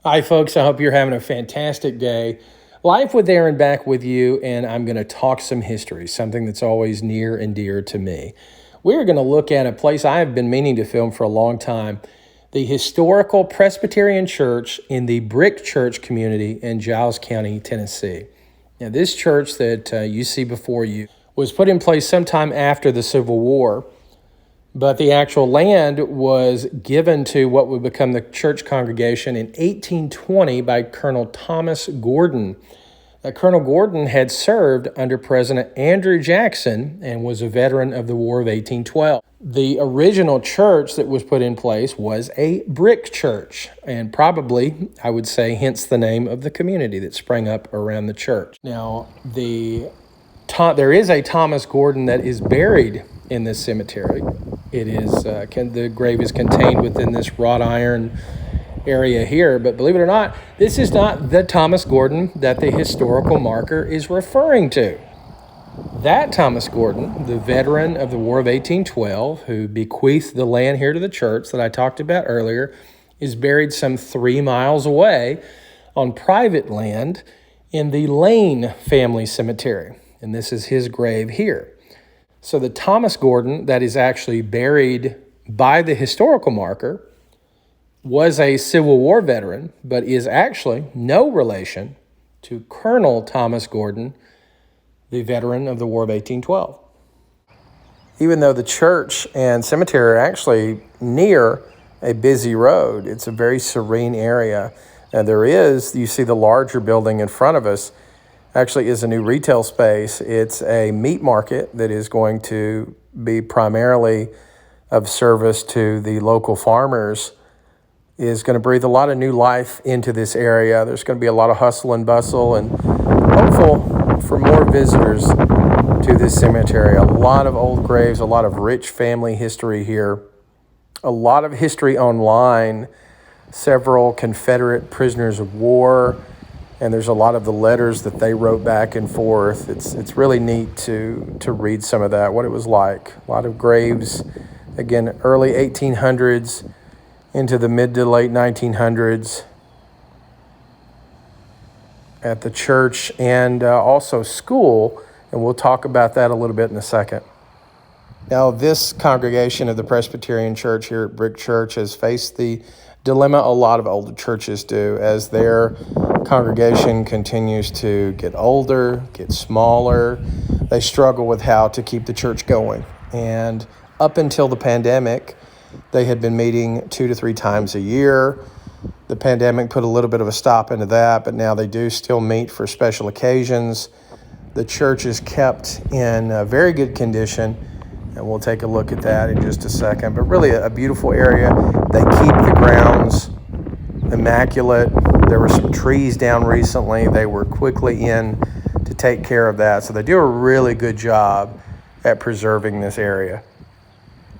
Hi, folks. I hope you're having a fantastic day. Life with Aaron back with you, and I'm going to talk some history, something that's always near and dear to me. We're going to look at a place I have been meaning to film for a long time, the historical Presbyterian Church in the Brick Church community in Giles County, Tennessee. Now, this church that you see before you was put in place sometime after the Civil War. But the actual land was given to what would become the church congregation in 1820 by Colonel Thomas Gordon. Colonel Gordon had served under President Andrew Jackson and was a veteran of the War of 1812. The original church that was put in place was a brick church, and probably, I would say, hence the name of the community that sprang up around the church. Now, there is a Thomas Gordon that is buried in this cemetery. It is the grave is contained within this wrought iron area here, but believe it or not, this is not the Thomas Gordon that the historical marker is referring to. That Thomas Gordon, the veteran of the War of 1812, who bequeathed the land here to the church that I talked about earlier, is buried some 3 miles away on private land in the Lane family cemetery, and this is his grave here. So the Thomas Gordon that is actually buried by the historical marker was a Civil War veteran, but is actually no relation to Colonel Thomas Gordon, the veteran of the War of 1812. Even though the church and cemetery are actually near a busy road, it's a very serene area. And you see the larger building in front of us, actually is a new retail space. It's a meat market that is going to be primarily of service to the local farmers, is going to breathe a lot of new life into this area. There's going to be a lot of hustle and bustle, and hopeful for more visitors to this cemetery. A lot of old graves, a lot of rich family history here, a lot of history online, several Confederate prisoners of war, and there's a lot of the letters that they wrote back and forth. It's really neat to read some of that, what it was like. A lot of graves, again, early 1800s into the mid to late 1900s at the church and also school, and we'll talk about that a little bit in a second. Now, this congregation of the Presbyterian Church here at Brick Church has faced the dilemma a lot of older churches do as their congregation continues to get older, get smaller. They struggle with how to keep the church going. And up until the pandemic, they had been meeting 2 to 3 times a year. The pandemic put a little bit of a stop into that, but now they do still meet for special occasions. The church is kept in a very good condition, and we'll take a look at that in just a second. But really a beautiful area. They keep the grounds immaculate. There were some trees down recently. They were quickly in to take care of that. So they do a really good job at preserving this area.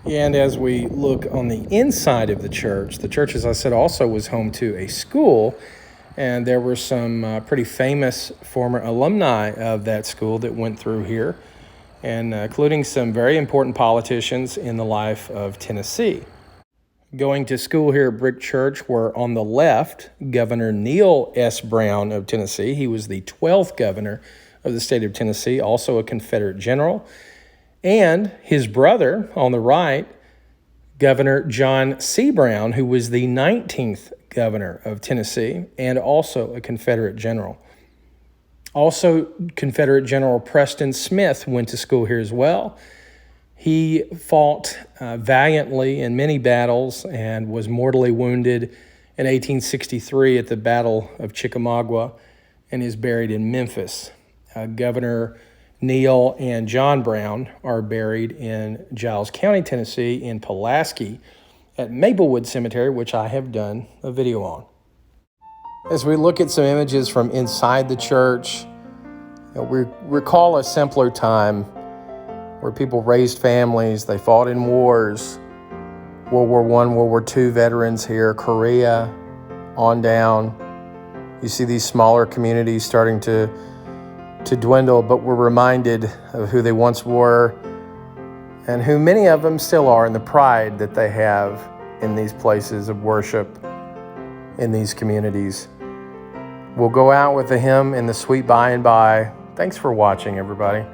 And as we look on the inside of the church, as I said, also was home to a school. And there were some pretty famous former alumni of that school that went through here, and including some very important politicians in the life of Tennessee. Going to school here at Brick Church were on the left, Governor Neal S. Brown of Tennessee. He was the 12th governor of the state of Tennessee, also a Confederate general. And his brother on the right, Governor John C. Brown, who was the 19th governor of Tennessee and also a Confederate general. Also, Confederate General Preston Smith went to school here as well. He fought valiantly in many battles and was mortally wounded in 1863 at the Battle of Chickamauga and is buried in Memphis. Governor Neal and John Brown are buried in Giles County, Tennessee, in Pulaski at Maplewood Cemetery, which I have done a video on. As we look at some images from inside the church, we recall a simpler time where people raised families, they fought in wars, World War I, World War II veterans here, Korea, on down. You see these smaller communities starting to dwindle, but we're reminded of who they once were and who many of them still are, and the pride that they have in these places of worship. in these communities. We'll go out with the hymn in the sweet by and by. Thanks for watching, everybody.